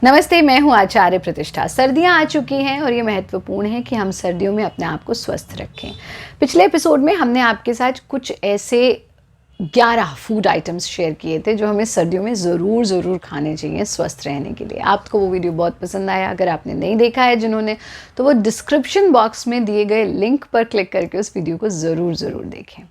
नमस्ते, मैं हूँ आचार्य प्रतिष्ठा। सर्दियाँ आ चुकी हैं और ये महत्वपूर्ण है कि हम सर्दियों में अपने आप को स्वस्थ रखें। पिछले एपिसोड में हमने आपके साथ कुछ ऐसे 11 फूड आइटम्स शेयर किए थे जो हमें सर्दियों में ज़रूर खाने चाहिए स्वस्थ रहने के लिए। आपको वो वीडियो बहुत पसंद आया। अगर आपने नहीं देखा है जिन्होंने, तो वो डिस्क्रिप्शन बॉक्स में दिए गए लिंक पर क्लिक करके उस वीडियो को ज़रूर देखें।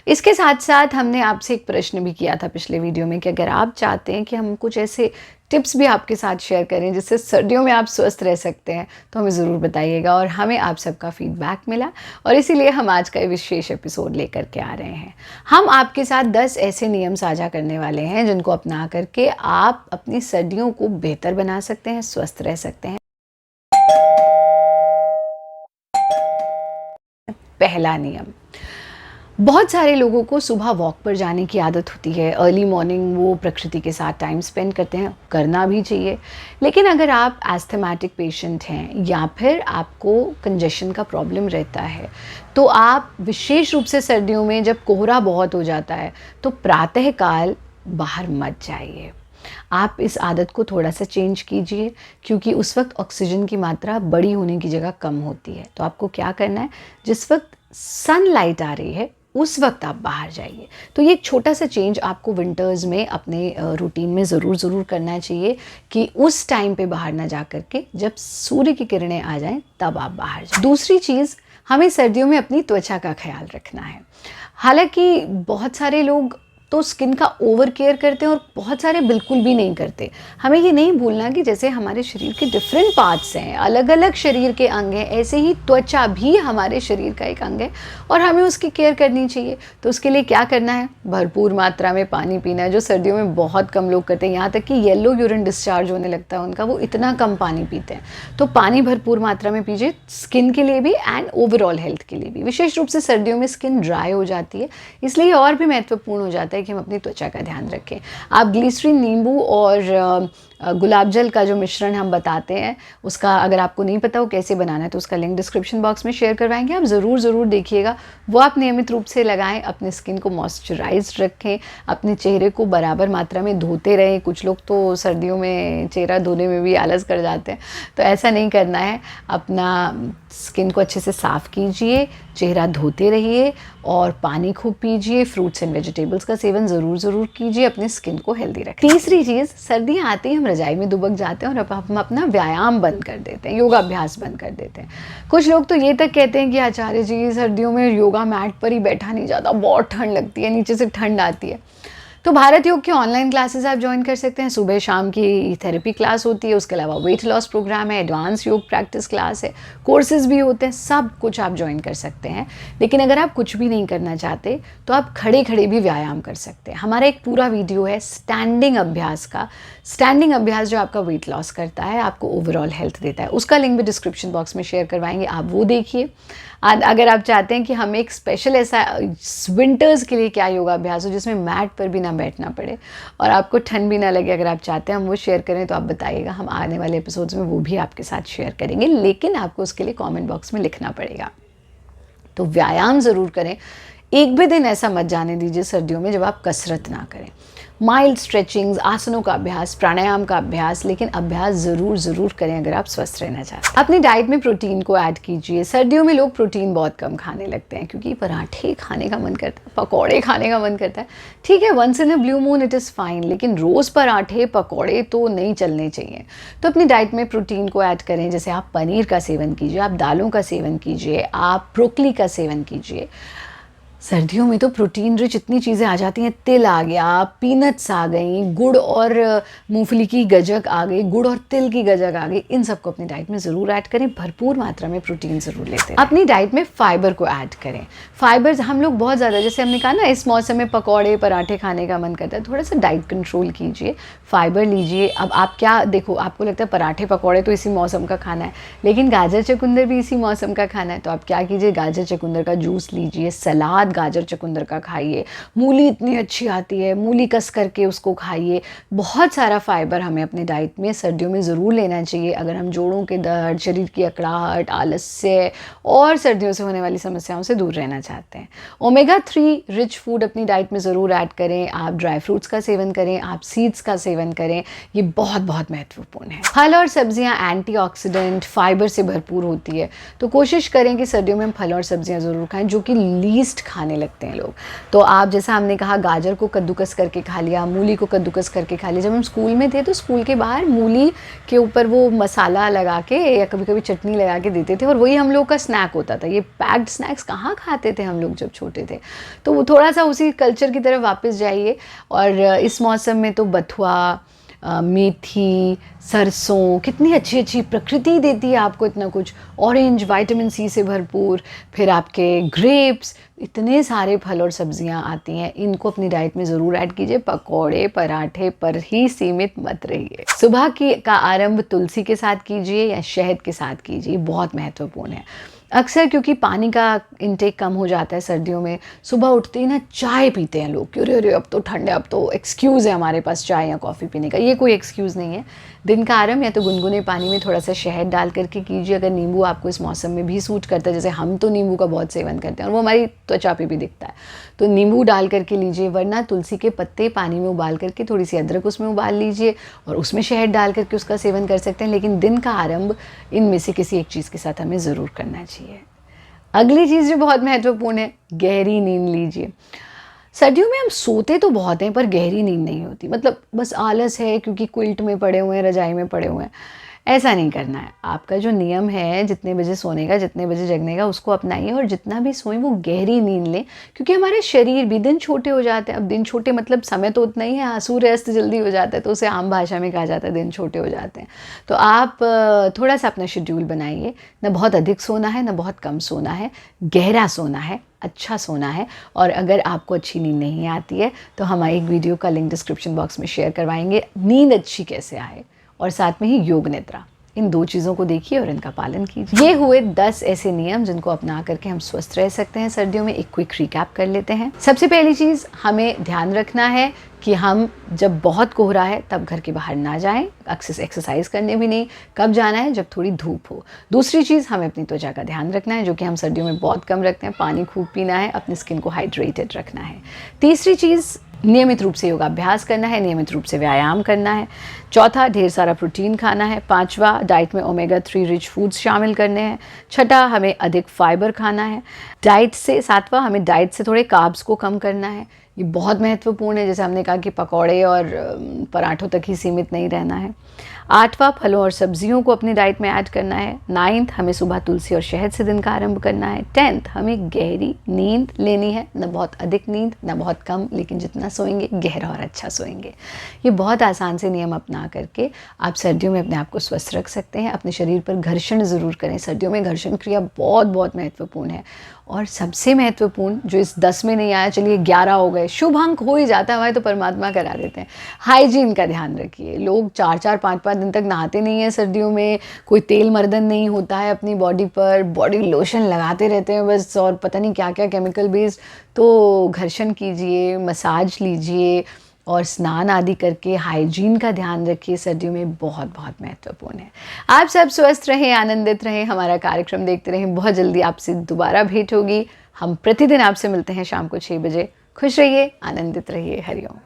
इसके साथ साथ हमने आपसे एक प्रश्न भी किया था पिछले वीडियो में कि अगर आप चाहते हैं कि हम कुछ ऐसे टिप्स भी आपके साथ शेयर करें जिससे सर्दियों में आप स्वस्थ रह सकते हैं, तो हमें ज़रूर बताइएगा। और हमें आप सबका फीडबैक मिला और इसीलिए हम आज का विशेष एपिसोड लेकर के आ रहे हैं। हम आपके साथ 10 ऐसे नियम साझा करने वाले हैं जिनको अपना करके आप अपनी सर्दियों को बेहतर बना सकते हैं, स्वस्थ रह सकते हैं। पहला नियम, बहुत सारे लोगों को सुबह वॉक पर जाने की आदत होती है। अर्ली मॉर्निंग वो प्रकृति के साथ टाइम स्पेंड करते हैं, करना भी चाहिए। लेकिन अगर आप एस्थमेटिक पेशेंट हैं या फिर आपको कंजेशन का प्रॉब्लम रहता है, तो आप विशेष रूप से सर्दियों में जब कोहरा बहुत हो जाता है तो प्रातःकाल बाहर मत जाइए। आप इस आदत को थोड़ा सा चेंज कीजिए, क्योंकि उस वक्त ऑक्सीजन की मात्रा बड़ी होने की जगह कम होती है। तो आपको क्या करना है, जिस वक्त सनलाइट आ रही है उस वक्त आप बाहर जाइए। तो ये एक छोटा सा चेंज आपको विंटर्स में अपने रूटीन में ज़रूर करना चाहिए कि उस टाइम पे बाहर ना जा करके जब सूर्य की किरणें आ जाएं तब आप बाहर जाएं। दूसरी चीज़, हमें सर्दियों में अपनी त्वचा का ख्याल रखना है। हालांकि बहुत सारे लोग तो स्किन का ओवर केयर करते हैं और बहुत सारे बिल्कुल भी नहीं करते। हमें ये नहीं भूलना कि जैसे हमारे शरीर के डिफरेंट पार्ट्स हैं, अलग अलग शरीर के अंग हैं, ऐसे ही त्वचा भी हमारे शरीर का एक अंग है और हमें उसकी केयर करनी चाहिए। तो उसके लिए क्या करना है, भरपूर मात्रा में पानी पीना है, जो सर्दियों में बहुत कम लोग करते हैं। यहाँ तक कि येलो यूरिन डिस्चार्ज होने लगता है उनका, वो इतना कम पानी पीते हैं। तो पानी भरपूर मात्रा में पीजिए, स्किन के लिए भी एंड ओवरऑल हेल्थ के लिए भी। विशेष रूप से सर्दियों में स्किन ड्राई हो जाती है, इसलिए और भी महत्वपूर्ण हो जाता है कि हम अपनी त्वचा का ध्यान रखें। आप ग्लिसरीन, नींबू और गुलाब जल का जो मिश्रण हम बताते हैं, उसका अगर आपको नहीं पता वो कैसे बनाना है तो उसका लिंक डिस्क्रिप्शन बॉक्स में शेयर करवाएंगे। आप ज़रूर देखिएगा, वो आप नियमित रूप से लगाएं। अपने स्किन को मॉइस्चराइज्ड रखें, अपने चेहरे को बराबर मात्रा में धोते रहें। कुछ लोग तो सर्दियों में चेहरा धोने में भी आलस कर जाते हैं, तो ऐसा नहीं करना है। अपना स्किन को अच्छे से साफ़ कीजिए, चेहरा धोते रहिए और पानी खूब पीजिए। फ्रूट्स एंड वेजिटेबल्स का सेवन ज़रूर कीजिए, अपनी स्किन को हेल्दी रखें। तीसरी चीज़, सर्दियाँ आती हैं हम रजाई में दुबक जाते हैं और हम अपना व्यायाम बंद कर देते हैं, योगाभ्यास बंद कर देते हैं। कुछ लोग तो ये तक कहते हैं कि आचार्य जी, सर्दियों में योगा मैट पर ही बैठा नहीं जाता, बहुत ठंड लगती है, नीचे से ठंड आती है। तो भारत योग की ऑनलाइन क्लासेस आप ज्वाइन कर सकते हैं। सुबह शाम की थेरेपी क्लास होती है, उसके अलावा वेट लॉस प्रोग्राम है, एडवांस योग प्रैक्टिस क्लास है, कोर्सेज भी होते हैं, सब कुछ आप ज्वाइन कर सकते हैं। लेकिन अगर आप कुछ भी नहीं करना चाहते तो आप खड़े भी व्यायाम कर सकते हैं। हमारा एक पूरा वीडियो है स्टैंडिंग अभ्यास का। स्टैंडिंग अभ्यास जो आपका वेट लॉस करता है, आपको ओवरऑल हेल्थ देता है, उसका लिंक भी डिस्क्रिप्शन बॉक्स में शेयर करवाएंगे, आप वो देखिए। अगर आप चाहते हैं कि हम एक स्पेशल ऐसा विंटर्स के लिए क्या योगाभ्यास हो जिसमें मैट पर भी ना बैठना पड़े और आपको ठंड भी ना लगे, अगर आप चाहते हैं हम वो शेयर करें तो आप बताइएगा। हम आने वाले एपिसोड्स में वो भी आपके साथ शेयर करेंगे, लेकिन आपको उसके लिए कमेंट बॉक्स में लिखना पड़ेगा। तो व्यायाम ज़रूर करें। एक भी दिन ऐसा मत जाने दीजिए सर्दियों में जब आप कसरत ना करें। माइल्ड स्ट्रेचिंग्स, आसनों का अभ्यास, प्राणायाम का अभ्यास, लेकिन अभ्यास ज़रूर करें अगर आप स्वस्थ रहना चाहते हैं। अपनी डाइट में प्रोटीन को ऐड कीजिए। सर्दियों में लोग प्रोटीन बहुत कम खाने लगते हैं क्योंकि पराठे खाने का मन करता है, पकौड़े खाने का मन करता है। ठीक है, once in a blue moon it is fine, लेकिन रोज़ पराठे पकौड़े तो नहीं चलने चाहिए। तो अपनी डाइट में प्रोटीन को ऐड करें। जैसे आप पनीर का सेवन कीजिए, आप दालों का सेवन कीजिए, आप ब्रोकली का सेवन कीजिए। सर्दियों में तो प्रोटीन रिच इतनी चीज़ें आ जाती हैं, तिल आ गया, पीनट्स आ गई, गुड़ और मूंगफली की गजक आ गई, गुड़ और तिल की गजक आ गई। इन सबको अपनी डाइट में ज़रूर ऐड करें। भरपूर मात्रा में प्रोटीन ज़रूर लेते हैं। अपनी डाइट में फाइबर को ऐड करें। फाइबर्स हम लोग बहुत ज़्यादा, जैसे हमने कहा ना, इस मौसम में पकौड़े पराठे खाने का मन करता है, थोड़ा सा डाइट कंट्रोल कीजिए, फाइबर लीजिए। अब आप क्या देखो, आपको लगता है पराठे पकौड़े तो इसी मौसम का खाना है, लेकिन गाजर चकुंदर भी इसी मौसम का खाना है। तो आप क्या कीजिए, गाजर चकुंदर का जूस लीजिए, सलाद गाजर चुकंदर का खाइए, मूली इतनी अच्छी आती है, मूली कस करके उसको खाइए। बहुत सारा फाइबर हमें अपने डाइट में सर्दियों में ज़रूर लेना चाहिए अगर हम जोड़ों के दर्द, शरीर की अकड़ाहट, आलस्य और सर्दियों से होने वाली समस्याओं से दूर रहना चाहते हैं। ओमेगा 3 रिच फूड अपनी डाइट में ज़रूर ऐड करें। आप ड्राई फ्रूट्स का सेवन करें, आप सीड्स का सेवन करें, ये बहुत बहुत महत्वपूर्ण है। फल और सब्जियां एंटीऑक्सीडेंट, फाइबर से भरपूर होती है, तो कोशिश करें कि सर्दियों में हम फल और सब्जियां ज़रूर खाएं, जो कि लीस्ट खाने लगते हैं लोग। तो आप जैसा हमने कहा, गाजर को कद्दूकस करके खा लिया, मूली को कद्दूकस करके खा लिया। जब हम स्कूल में थे तो स्कूल के बाहर मूली के ऊपर वो मसाला लगा के या कभी कभी चटनी लगा के देते थे, और वही हम लोग का स्नैक होता था। ये पैक्ड स्नैक्स कहाँ खाते थे हम लोग जब छोटे थे। तो वो थोड़ा सा उसी कल्चर की तरफ वापस जाइए। और इस मौसम में तो बथुआ, मेथी, सरसों, कितनी अच्छी अच्छी प्रकृति देती है आपको इतना कुछ। ऑरेंज विटामिन सी से भरपूर, फिर आपके ग्रेप्स, इतने सारे फल और सब्जियां आती हैं, इनको अपनी डाइट में ज़रूर ऐड कीजिए। पकौड़े पराठे पर ही सीमित मत रहिए। सुबह का आरंभ तुलसी के साथ कीजिए या शहद के साथ कीजिए, बहुत महत्वपूर्ण है। अक्सर क्योंकि पानी का इंटेक कम हो जाता है सर्दियों में, सुबह उठते ही ना चाय पीते हैं लोग कि अरे अब तो ठंड है, अब तो एक्सक्यूज़ है हमारे पास चाय या कॉफ़ी पीने का। ये कोई एक्सक्यूज़ नहीं है। दिन का आरंभ या तो गुनगुने पानी में थोड़ा सा शहद डाल करके कीजिए। अगर नींबू आपको इस मौसम में भी सूट करता है, जैसे हम तो नींबू का बहुत सेवन करते हैं और वो हमारी त्वचा पे भी दिखता है, तो नींबू डाल करके लीजिए। वरना तुलसी के पत्ते पानी में उबाल करके, थोड़ी सी अदरक उसमें उबाल लीजिए और उसमें शहद डाल करके उसका सेवन कर सकते हैं। लेकिन दिन का आरंभ इनमें से किसी एक चीज़ के साथ हमें ज़रूर करना चाहिए। अगली चीज़ जो बहुत महत्वपूर्ण है, गहरी नींद लीजिए। सर्दियों में हम सोते तो बहुत हैं पर गहरी नींद नहीं होती। मतलब बस आलस है क्योंकि क्विल्ट में पड़े हुए हैं, रजाई में पड़े हुए हैं। ऐसा नहीं करना है। आपका जो नियम है जितने बजे सोने का, जितने बजे जगने का, उसको अपनाइए और जितना भी सोएं वो गहरी नींद लें। क्योंकि हमारे शरीर भी, दिन छोटे हो जाते हैं। अब दिन छोटे मतलब समय तो उतना ही है, सूर्य अस्त जल्दी हो जाता है, तो उसे आम भाषा में कहा जाता है दिन छोटे हो जाते हैं। तो आप थोड़ा सा अपना शेड्यूल बनाइए। ना बहुत अधिक सोना है, ना बहुत कम सोना है, गहरा सोना है, अच्छा सोना है। और अगर आपको अच्छी नींद नहीं आती है तो हम एक वीडियो का लिंक डिस्क्रिप्शन बॉक्स में शेयर करवाएंगे, नींद अच्छी कैसे आए, और साथ में ही योग निद्रा। इन 2 चीज़ों को देखिए और इनका पालन कीजिए। ये हुए 10 ऐसे नियम जिनको अपना करके हम स्वस्थ रह सकते हैं सर्दियों में। एक क्विक रिकैप कर लेते हैं। सबसे पहली चीज़ हमें ध्यान रखना है कि हम जब बहुत कोहरा है तब घर के बाहर ना जाएं, एक्सरसाइज करने भी नहीं। कब जाना है? जब थोड़ी धूप हो। दूसरी चीज़, हमें अपनी त्वचा का ध्यान रखना है, जो कि हम सर्दियों में बहुत कम रखते हैं। पानी खूब पीना है, अपनी स्किन को हाइड्रेटेड रखना है। तीसरी चीज़, नियमित रूप से योगाभ्यास करना है, नियमित रूप से व्यायाम करना है। चौथा, ढेर सारा प्रोटीन खाना है। पांचवा, डाइट में ओमेगा 3 रिच फूड्स शामिल करने हैं। छठा, हमें अधिक फाइबर खाना है डाइट से। सातवां, हमें डाइट से थोड़े कार्ब्स को कम करना है। ये बहुत महत्वपूर्ण है। जैसे हमने कहा कि पकौड़े और पराठों तक ही सीमित नहीं रहना है। आठवां, फलों और सब्जियों को अपनी डाइट में ऐड करना है। 9th, हमें सुबह तुलसी और शहद से दिन का आरंभ करना है। 10th, हमें गहरी नींद लेनी है, न बहुत अधिक नींद न बहुत कम, लेकिन जितना सोएंगे गहरा और अच्छा सोएंगे। ये बहुत आसान से नियम अपना करके आप सर्दियों में अपने आप को स्वस्थ रख सकते हैं। अपने शरीर पर घर्षण ज़रूर करें। सर्दियों में घर्षण क्रिया बहुत बहुत महत्वपूर्ण है। और सबसे महत्वपूर्ण, जो इस 10 में नहीं आया, चलिए 11 हो गए, शुभ अंक हो ही जाता है हमारे, तो परमात्मा करा देते हैं। हाइजीन का ध्यान रखिए। लोग 4-4 5-5 दिन तक नहाते नहीं हैं सर्दियों में। कोई तेल मर्दन नहीं होता है अपनी बॉडी पर, बॉडी लोशन लगाते रहते हैं बस, और पता नहीं क्या क्या केमिकल बेस्ड। तो घर्षण कीजिए, मसाज लीजिए और स्नान आदि करके हाइजीन का ध्यान रखिए। सर्दियों में बहुत बहुत महत्वपूर्ण है। आप सब स्वस्थ रहें, आनंदित रहें, हमारा कार्यक्रम देखते रहें। बहुत जल्दी आपसे दोबारा भेंट होगी। हम प्रतिदिन आपसे मिलते हैं शाम को 6 बजे। खुश रहिए, आनंदित रहिए। हरिओम।